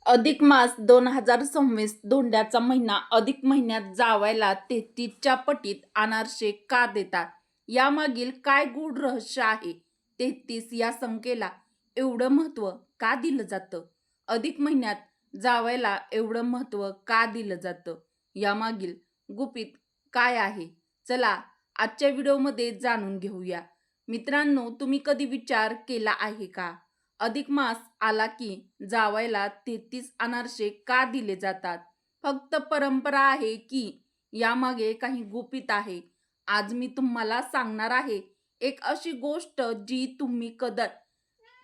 अधिक मास 2026 धोंड्याचा महिना. अधिक महिन्यात जावायला 33च्या पटीत अनारसे का देतात? यामागील काय गूढ रहस्य आहे? 33 या संख्येला एवढं महत्त्व का दिलं जातं? अधिक महिन्यात जावायला एवढं महत्त्व का दिलं जातं? यामागील गुपित काय आहे? चला आजच्या व्हिडिओमध्ये जाणून घेऊया. मित्रांनो, तुम्ही कधी विचार केला आहे का? अधिक मास आला की जावायला 33 अनारसे का दिले जातात? फक्त परंपरा आहे की यामागे काही गुपित आहे? आज मी तुम्हाला सांगणार आहे एक अशी गोष्ट जी तुम्ही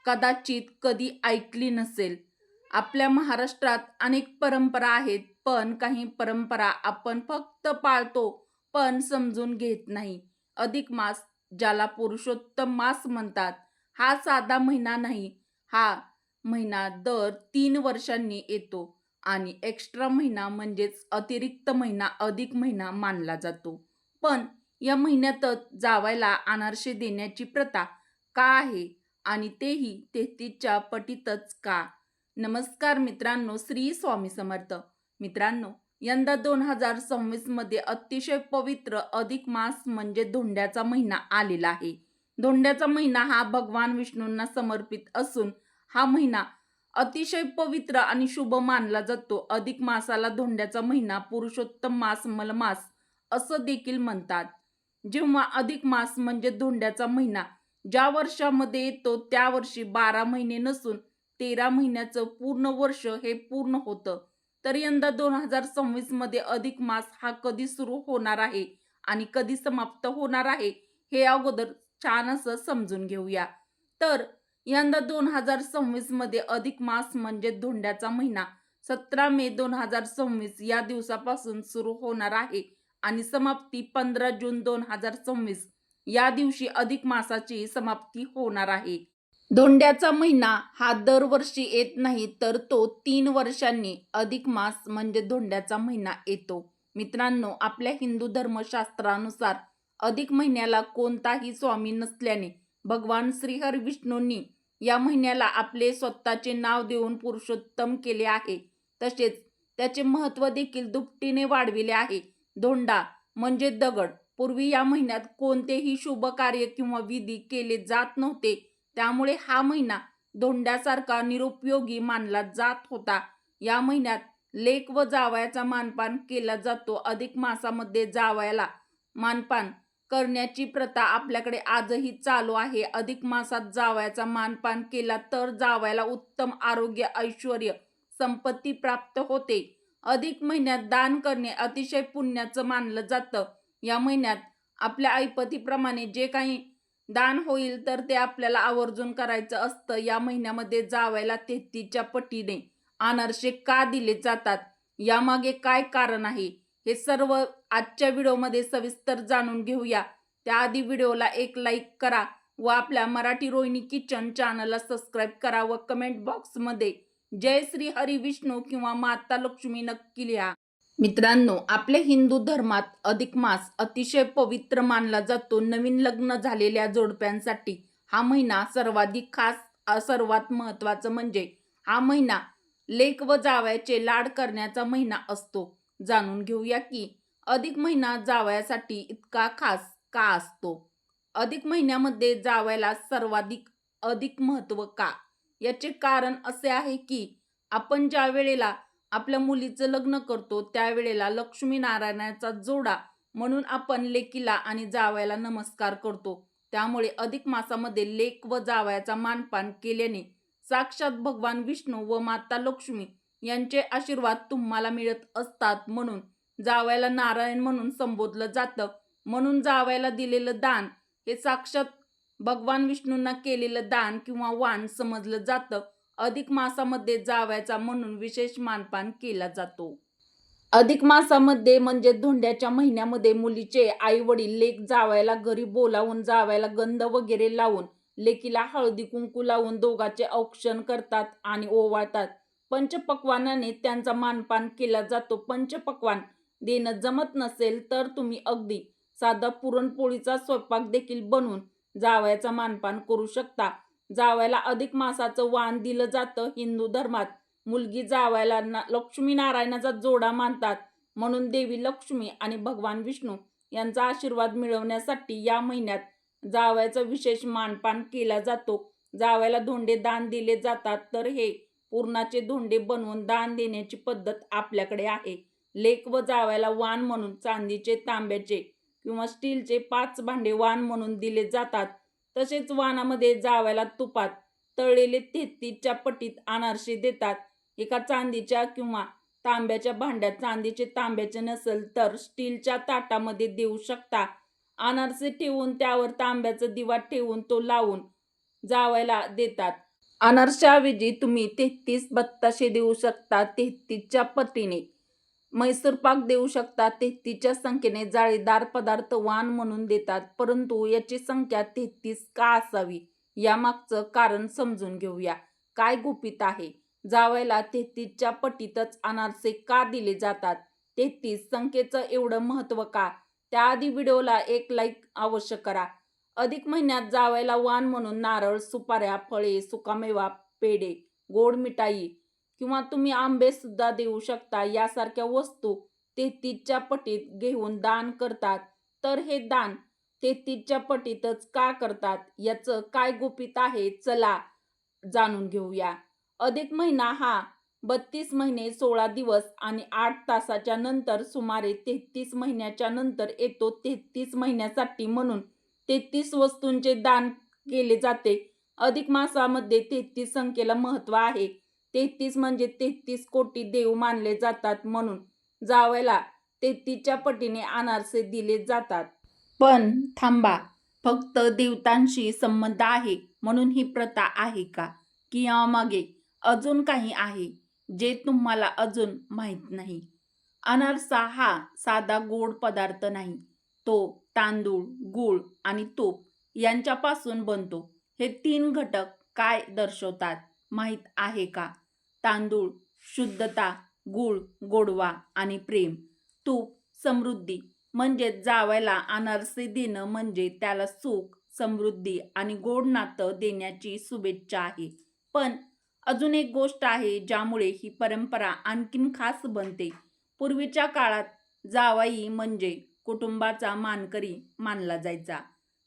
कदाचित कधी ऐकली नसेल. आपल्या महाराष्ट्रात अनेक परंपरा आहेत, पण काही परंपरा आपण फक्त पाळतो पण समजून घेत नाही. अधिक मास, ज्याला पुरुषोत्तम मास म्हणतात, हा साधा महिना नाही. हा महिना दर 3 वर्षांनी येतो आणि एक्स्ट्रा महिना म्हणजेच अतिरिक्त महिना अधिक महिना मानला जातो. पण या महिन्यातच जावायला अनारसे देण्याची प्रथा का आहे आणि तेही 33च्या पटीतच का? नमस्कार मित्रांनो, श्री स्वामी समर्थ. मित्रांनो, यंदा 2026 मध्ये अतिशय पवित्र अधिक मास म्हणजे धोंड्याचा महिना आलेला आहे. धोंड्याचा महिना हा भगवान विष्णूंना समर्पित असून हा महिना अतिशय पवित्र आणि शुभ मानला जातो. अधिक मासाला धोंड्याचा महिना, पुरुषोत्तम मास, मलमास असं देखील म्हणतात. जेव्हा अधिक मास म्हणजे धोंड्याचा महिना ज्या वर्षामध्ये येतो त्या वर्षी 12 महिने नसून 13 महिन्याचं पूर्ण वर्ष हे पूर्ण होतं. तर यंदा 2026 मध्ये अधिक मास हा कधी सुरू होणार आहे आणि कधी समाप्त होणार आहे हे अगोदर छान असं समजून घेऊया. तर यंदा 2026 मध्ये अधिक मास म्हणजे धोंड्याचा महिना 17 मे 2026 या दिवसापासून सुरू होणार आहे आणि समाप्ती 15 जून 2026 या दिवशी अधिक मासाची समाप्ती होणार आहे. धोंड्याचा महिना हा दरवर्षी येत नाही, तर तो 3 वर्षांनी अधिक मास म्हणजे धोंड्याचा महिना येतो. मित्रांनो, आपल्या हिंदू धर्मशास्त्रानुसार अधिक महिन्याला कोणताही स्वामी नसल्याने भगवान श्रीहरी विष्णूंनी या महिन्याला आपले स्वतःचे नाव देऊन पुरुषोत्तम केले आहे. तसेच त्याचे महत्त्व देखील दुपटीने वाढविले आहे. धोंडा म्हणजे दगड. पूर्वी या महिन्यात कोणतेही शुभ कार्य किंवा विधी केले जात नव्हते, त्यामुळे हा महिना धोंड्यासारखा निरुपयोगी मानला जात होता. या महिन्यात लेक व जावयाचा मानपान केला जातो. अधिक मासामध्ये जावयाला मानपान करण्याची प्रथा आपल्याकडे आजही चालू आहे. अधिक मासात जावयाचा मानपान केला तर जावयाला उत्तम आरोग्य, ऐश्वर्य, संपत्ती प्राप्त होते. अधिक महिन्यात दान करणे अतिशय पुण्याचं मानलं जातं. या महिन्यात आपल्या ऐपतीप्रमाणे जे काही दान होईल तर ते आपल्याला आवर्जून करायचं असतं. या महिन्यामध्ये जावयाला 33च्या पटीने अनारसे का दिले जातात, यामागे काय कारण आहे, हे सर्व आजच्या व्हिडिओमध्ये सविस्तर जाणून घेऊया. त्याआधी व्हिडिओला एक लाईक करा व आपल्या मराठी रोहिणी किचन चॅनलला सबस्क्राईब करा व कमेंट बॉक्समध्ये जय श्री हरी विष्णू किंवा माता लक्ष्मी नक्की लिहा. मित्रांनो, आपल्या हिंदू धर्मात अधिक मास अतिशय पवित्र मानला जातो. नवीन लग्न झालेल्या जोडप्यांसाठी हा महिना सर्वाधिक खास. सर्वात महत्त्वाचं म्हणजे हा महिना लेक व जावयाचे लाड करण्याचा महिना असतो. जाणून घेऊया की अधिक महिना जावयासाठी इतका खास का असतो. अधिक महिन्यामध्ये जावयाला सर्वाधिक अधिक महत्त्व का? याचे कारण असे आहे की आपण ज्या वेळेला आपल्या मुलीचं लग्न करतो त्यावेळेला लक्ष्मीनारायणाचा जोडा म्हणून आपण लेकीला आणि जावयाला नमस्कार करतो. त्यामुळे अधिक मासामध्ये लेक व जावयाचा मानपान केल्याने साक्षात भगवान विष्णू व माता लक्ष्मी यांचे आशीर्वाद तुम्हाला मिळत असतात. म्हणून जावयाला नारायण म्हणून संबोधलं जातं. म्हणून जावयाला दिलेलं दान हे साक्षात भगवान विष्णूंना केलेलं दान किंवा वाण समजलं जातं. अधिक मासामध्ये जावयाचा म्हणून विशेष मानपान केला जातो. अधिक मासामध्ये म्हणजे धोंड्याच्या महिन्यामध्ये मुलीचे आई वडील लेक जावयाला घरी बोलावून जावयाला गंध वगैरे लावून लेकीला हळदी कुंकू लावून दोघांचे औक्षण करतात आणि ओवाळतात. पंचपक्वानाने त्यांचा मानपान केला जातो. पंचपक्वान देणं जमत नसेल तर तुम्ही अगदी साधा पुरणपोळीचा स्वयंपाक देखील बनवून जावयाचा मानपान करू शकता. जावयाला अधिक मासाचं वाण दिलं जातं. हिंदू धर्मात मुलगी जावायला लक्ष्मी नारायणाचा जोडा मानतात. म्हणून देवी लक्ष्मी आणि भगवान विष्णू यांचा आशीर्वाद मिळवण्यासाठी या महिन्यात जावयाचा विशेष मानपान केला जातो. जावयाला धोंडे दान दिले जातात. तर हे पुरणाचे धोंडे बनवून दान देण्याची पद्धत आपल्याकडे आहे. लेक व जावयाला वाण म्हणून चांदीचे, तांब्याचे किंवा स्टीलचे 5 भांडे वाण म्हणून दिले जातात. तसेच वाणामध्ये जावयाला तुपात तळलेले 33च्या पटीत अनारसे देतात. एका चांदीच्या किंवा तांब्याच्या भांड्यात, चांदीचे तांब्याचे नसेल तर स्टीलच्या ताटामध्ये देऊ शकता. अनारसे ठेवून त्यावर तांब्याचा दिवा ठेवून तो लावून जावयाला देतात. अनारशाऐवजी तुम्ही 33 बत्ताशे देऊ शकता 33च्या पटीने. मैसूर पाक देऊ शकता. 33च्या संख्येने जाळीदार पदार्थ वाण म्हणून देतात. परंतु याची संख्या 33 का असावी यामागचं कारण समजून घेऊया. काय गुपित आहे? जावयाला 33च्या पटीतच अनारसे का दिले जातात? 33 संख्येचं एवढं महत्त्व का? त्याआधी व्हिडिओला एक लाईक अवश्य करा. अधिक महिन्यात जावयाला वाण म्हणून नारळ, सुपाऱ्या, फळे, सुकामेवा, पेढे, गोड मिठाई किंवा तुम्ही आंबे सुद्धा देऊ शकता. यासारख्या वस्तू 33च्या पटीत घेऊन दान करतात. तर हे दान 33च्या पटीतच का करतात? याचं काय गुपित आहे? चला जाणून घेऊया. अधिक महिना हा 32 महिने 16 दिवस आणि 8 तासाच्या नंतर सुमारे 33 महिन्याच्या नंतर येतो. 33 महिन्यासाठी म्हणून 33 वस्तूंचे दान केले जाते. अधिक मासामध्ये 33 संख्येला महत्त्व आहे. 33 म्हणजे 33 कोटी देव मानले जातात. म्हणून जावयाला 33च्या पटीने अनारसे दिले जातात. पण थांबा, फक्त देवतांशी संबंध आहे म्हणून ही प्रथा आहे का? की यामागे अजून काही आहे जे तुम्हाला अजून माहीत नाही? अनारसा हा साधा गोड पदार्थ नाही. तो तांदूळ, गूळ आणि तूप यांच्यापासून बनतो. हे 3 घटक काय दर्शवतात माहीत आहे का? तांदूळ शुद्धता, गूळ गोडवा आणि प्रेम, तूप समृद्धी. म्हणजे जावयाला अनारसे देणं म्हणजे त्याला सुख, समृद्धी आणि गोड नातं देण्याची शुभेच्छा आहे. पण अजून एक गोष्ट आहे ज्यामुळे ही परंपरा आणखीन खास बनते. पूर्वीच्या काळात जावई म्हणजे कुटुंबाचा मानकरी मानला जायचा.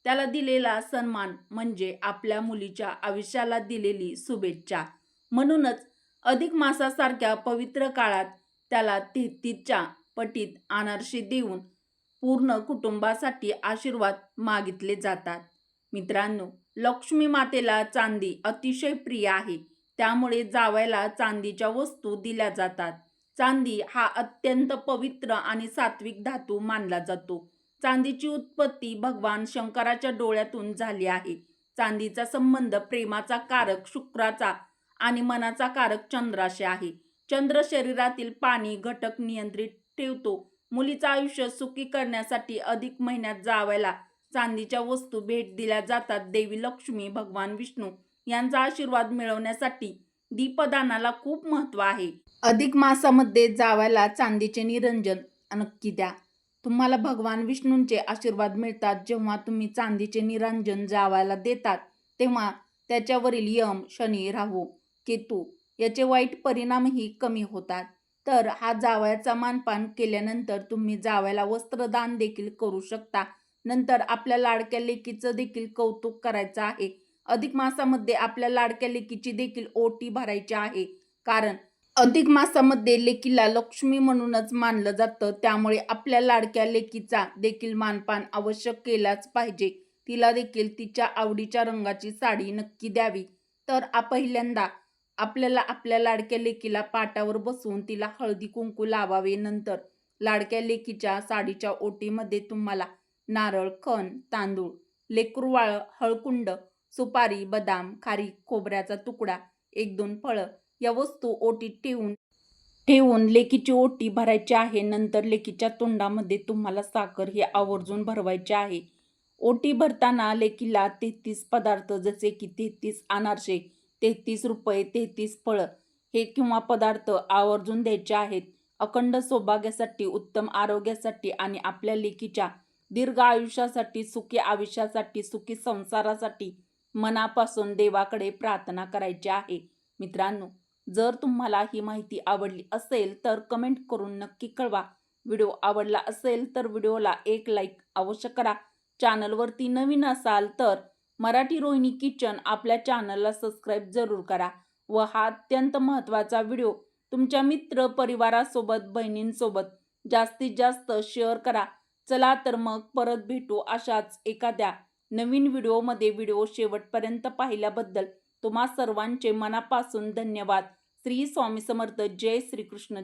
त्याला दिलेला सन्मान म्हणजे आपल्या मुलीच्या आयुष्याला दिलेली शुभेच्छा. म्हणूनच अधिक मासासारख्या पवित्र काळात त्याला 33च्या पटीत अनारसे देऊन पूर्ण कुटुंबासाठी आशीर्वाद मागितले जातात. मित्रांनो, लक्ष्मी मातेला चांदी अतिशय प्रिय आहे. त्यामुळे जावयाला चांदीच्या वस्तू दिल्या जातात. चांदी हा अत्यंत पवित्र आणि सात्विक धातू मानला जातो. चांदीची उत्पत्ती भगवान शंकराच्या डोळ्यातून झाली आहे. चांदीचा संबंध प्रेमाचा कारक शुक्राचा आणि मनाचा कारक चंद्राशी आहे. चंद्र शरीरातील पाणी घटक नियंत्रित ठेवतो. मुलीचं आयुष्य सुखी करण्यासाठी अधिक महिन्यात जावयाला चांदीच्या वस्तू भेट दिल्या जातात. देवी लक्ष्मी, भगवान विष्णू यांचा आशीर्वाद मिळवण्यासाठी दीपदानाला खूप महत्त्व आहे. अधिक मासामध्ये जावयाला चांदीचे निरंजन नक्की द्या. तुम्हाला भगवान विष्णूंचे आशीर्वाद मिळतात. जेव्हा तुम्ही चांदीचे निरंजन जावयाला देतात तेव्हा त्याच्यावरील यम, शनी, राहू, केतू याचे वाईट परिणामही कमी होतात. तर हा जावयाचा मानपान केल्यानंतर तुम्ही जावयाला वस्त्रदान देखील करू शकता. नंतर आपल्या लाडक्या लेकीचं देखील कौतुक करायचं आहे. अधिक मासामध्ये आपल्या लाडक्या लेकीची देखील ओटी भरायची आहे. कारण अधिक मासामध्ये लेकीला लक्ष्मी म्हणूनच मानलं जातं. त्यामुळे आपल्या लाडक्या लेकीचा देखील मानपान अवश्य केलाच पाहिजे. तिला देखील तिच्या आवडीच्या रंगाची साडी नक्की द्यावी. तर पहिल्यांदा आपल्याला आपल्या लाडक्या लेकीला पाटावर बसवून तिला हळदी कुंकू लावावे. नंतर लाडक्या लेकीच्या साडीच्या ओटीमध्ये तुम्हाला नारळ, खण, तांदूळ, लेकरूवाळ, हळकुंड, सुपारी, बदाम, खारीक, खोबऱ्याचा तुकडा, 1-2 फळं या वस्तू ओटीत ठेवून लेकीची ओटी भरायची आहे. नंतर लेकीच्या तोंडामध्ये तुम्हाला साखर हे आवर्जून भरवायचे आहे. ओटी भरताना लेकीला 33 पदार्थ जसे की 33 अनारसे, 33 रुपये, 33 फळं हे किंवा पदार्थ आवर्जून द्यायचे आहेत. अखंड सौभाग्यासाठी, उत्तम आरोग्यासाठी आणि आपल्या लेकीच्या दीर्घ आयुष्यासाठी, सुखी आयुष्यासाठी, सुखी संसारासाठी मनापासून देवाकडे प्रार्थना करायची आहे. मित्रांनो, जर तुम्हाला ही माहिती आवडली असेल तर कमेंट करून नक्की कळवा. व्हिडिओ आवडला असेल तर व्हिडिओला एक लाईक अवश्य करा. चॅनलवरती नवीन असाल तर मराठी रोहिणी किचन आपल्या चॅनलला सबस्क्राईब जरूर करा व हा अत्यंत महत्त्वाचा व्हिडिओ तुमच्या मित्र परिवारासोबत बहिणींसोबत जास्तीत जास्त शेअर करा. चला तर मग परत भेटू अशाच एखाद्या नवीन व्हिडिओमध्ये. व्हिडिओ शेवटपर्यंत पाहिल्याबद्दल तुम्हा सर्वांचे मनापासून धन्यवाद. श्री स्वामी समर्थ. जय श्रीकृष्ण.